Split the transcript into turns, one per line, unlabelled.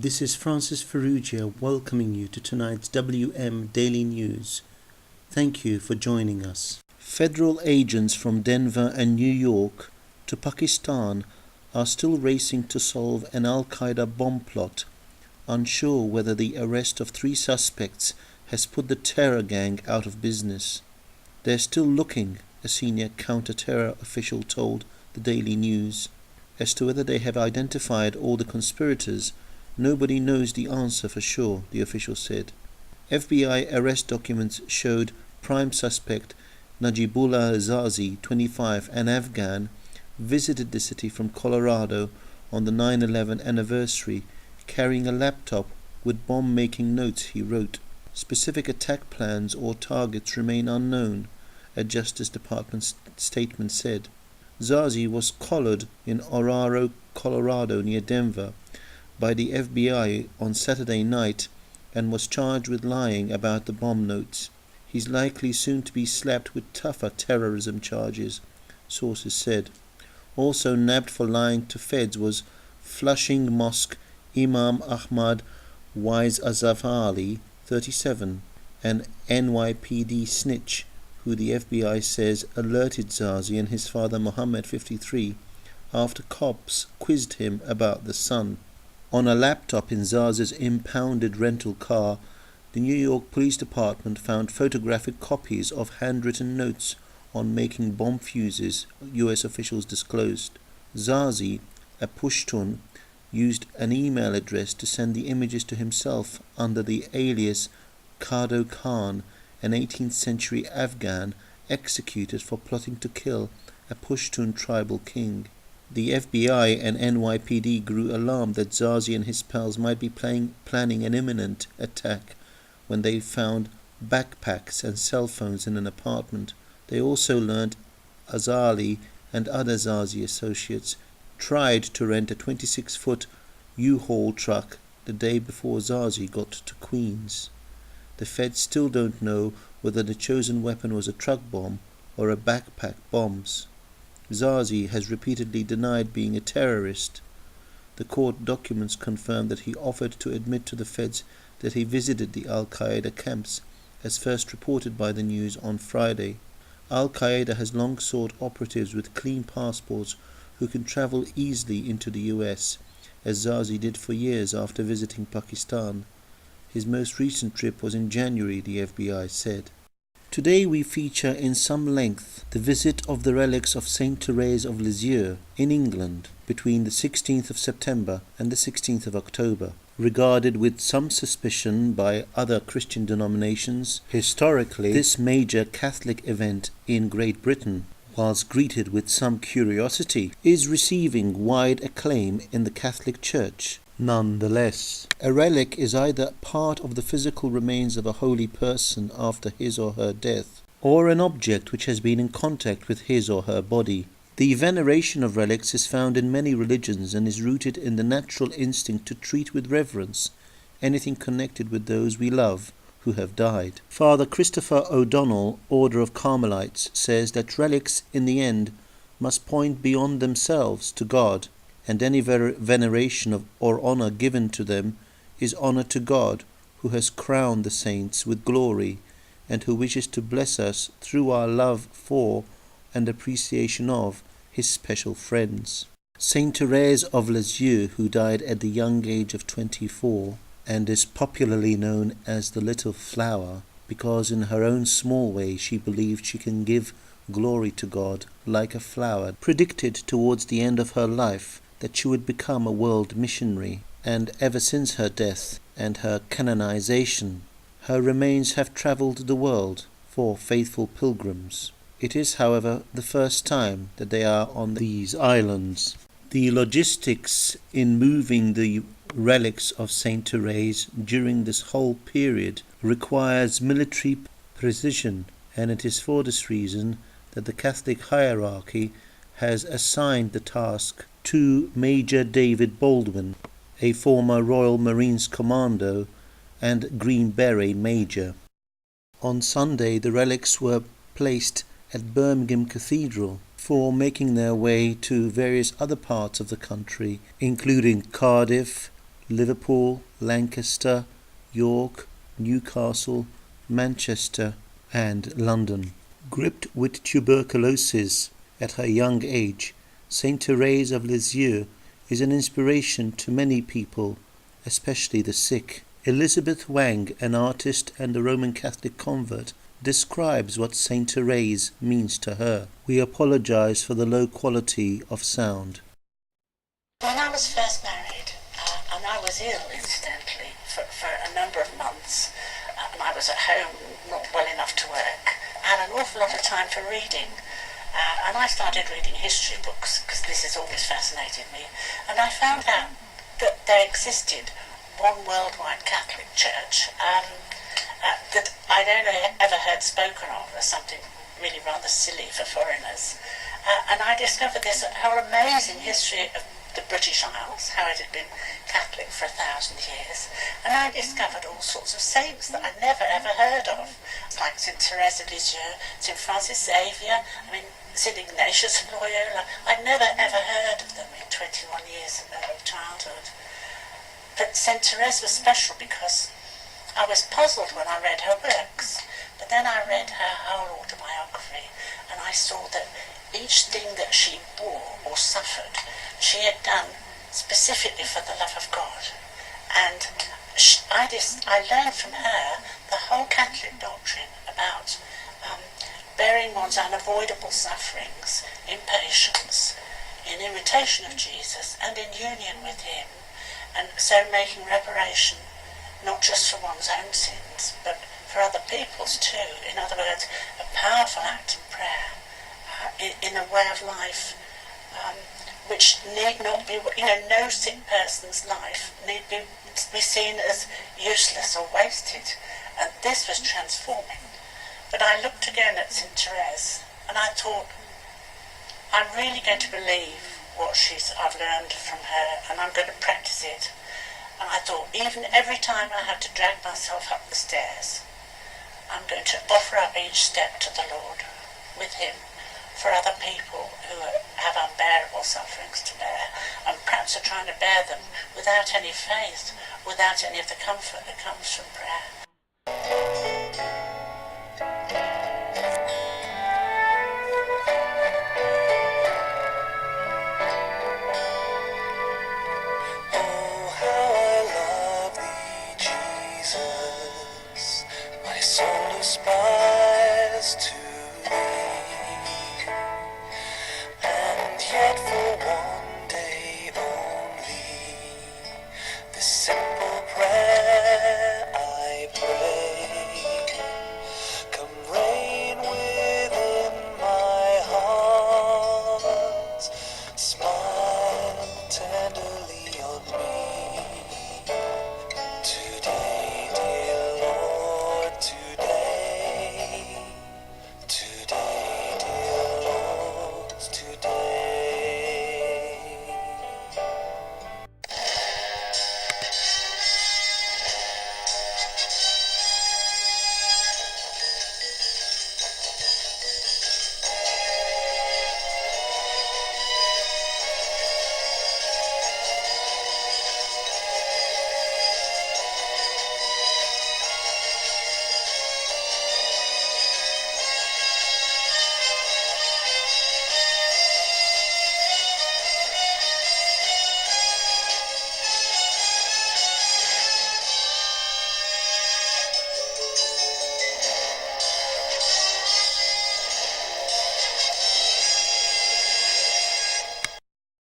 This is Francis Ferrugia welcoming you to tonight's WM Daily News. Thank you for joining us. Federal agents from Denver and New York to Pakistan are still racing to solve an Al-Qaeda bomb plot, unsure whether the arrest of 3 suspects has put the terror gang out of business. They're still looking, a senior counter-terror official told the Daily News. As to whether they have identified all the conspirators, nobody knows the answer for sure, the official said. FBI arrest documents showed prime suspect Najibullah Zazi, 25, an Afghan, visited the city from Colorado on the 9/11 anniversary, carrying a laptop with bomb-making notes he wrote. Specific attack plans or targets remain unknown, a Justice Department statement said. Zazi was collared in Aurora, Colorado, near Denver, by the FBI on Saturday night and was charged with lying about the bomb notes. He's likely soon to be slapped with tougher terrorism charges, sources said. Also nabbed for lying to feds was Flushing Mosque Imam Ahmad Wise Azafali, 37, an NYPD snitch who the FBI says alerted Zazi and his father Mohammed, 53, after cops quizzed him about the son. On a laptop in Zazi's impounded rental car, the New York Police Department found photographic copies of handwritten notes on making bomb fuses, U.S. officials disclosed. Zazi, a Pushtun, used an email address to send the images to himself under the alias Kado Khan, an 18th century Afghan executed for plotting to kill a Pushtun tribal king. The FBI and NYPD grew alarmed that Zazi and his pals might be planning an imminent attack when they found backpacks and cell phones in an apartment. They also learned Azali and other Zazi associates tried to rent a 26-foot U-Haul truck the day before Zazi got to Queens. The feds still don't know whether the chosen weapon was a truck bomb or a backpack bombs. Zazi has repeatedly denied being a terrorist. The court documents confirm that he offered to admit to the feds that he visited the Al-Qaeda camps, as first reported by the news on Friday. Al-Qaeda has long sought operatives with clean passports who can travel easily into the US, as Zazi did for years after visiting Pakistan. His most recent trip was in January, the FBI said. Today we feature in some length the visit of the relics of Saint Therese of Lisieux in England between the 16th of September and the 16th of October. Regarded with some suspicion by other Christian denominations, historically this major Catholic event in Great Britain, whilst greeted with some curiosity, is receiving wide acclaim in the Catholic Church. Nonetheless, a relic is either part of the physical remains of a holy person after his or her death, or an object which has been in contact with his or her body. The veneration of relics is found in many religions and is rooted in the natural instinct to treat with reverence anything connected with those we love who have died. Father Christopher O'Donnell, Order of Carmelites, says that relics in the end must point beyond themselves to God, and any veneration of or honor given to them is honor to God, who has crowned the saints with glory and who wishes to bless us through our love for and appreciation of his special friends. Saint Therese of Lisieux, who died at the young age of 24 and is popularly known as the Little Flower because in her own small way she believed she can give glory to God like a flower, predicted towards the end of her life that she would become a world missionary, and ever since her death and her canonization, her remains have travelled the world for faithful pilgrims. It is, however, the first time that they are on these islands. The logistics in moving the relics of Saint Therese during this whole period requires military precision, and it is for this reason that the Catholic hierarchy has assigned the task to Major David Baldwin, a former Royal Marines commando and Green Beret Major. On Sunday, the relics were placed at Birmingham Cathedral for making their way to various other parts of the country, including Cardiff, Liverpool, Lancaster, York, Newcastle, Manchester, and London. Gripped with tuberculosis at her young age, Saint Therese of Lisieux is an inspiration to many people, especially the sick. Elizabeth Wang, an artist and a Roman Catholic convert, describes what Saint Therese means to her. We apologize for the low quality of sound.
When I was first married, and I was ill incidentally for a number of months, and I was at home not well enough to work, I had an awful lot of time for reading. And I started reading history books because this has always fascinated me. And I found out that there existed one worldwide Catholic Church that I'd only ever heard spoken of as something really rather silly for foreigners. And I discovered this whole amazing history of the British Isles, how it had been Catholic for 1,000 years. And I discovered all sorts of saints that I'd never ever heard of, like St. Therese of Lisieux, St. Francis Xavier, St. Ignatius of Loyola. I'd never ever heard of them in 21 years of childhood. But St. Therese was special because I was puzzled when I read her works, but then I read her whole autobiography and I saw that each thing that she bore or suffered, she had done specifically for the love of God. And I learned from her the whole Catholic doctrine about bearing one's unavoidable sufferings in patience, in imitation of Jesus and in union with him, and so making reparation not just for one's own sins but for other people's too. In other words, a powerful act of prayer in a way of life which need not be, no sick person's life need be seen as useless or wasted. And this was transforming. But I looked again at St. Therese and I thought, I'm really going to believe what I've learned from her and I'm going to practice it. And I thought, even every time I have to drag myself up the stairs, I'm going to offer up each step to the Lord with him for other people who have unbearable sufferings to bear and perhaps are trying to bear them without any faith, without any of the comfort that comes from prayer.
Oh, how I love thee, Jesus, my soul aspires to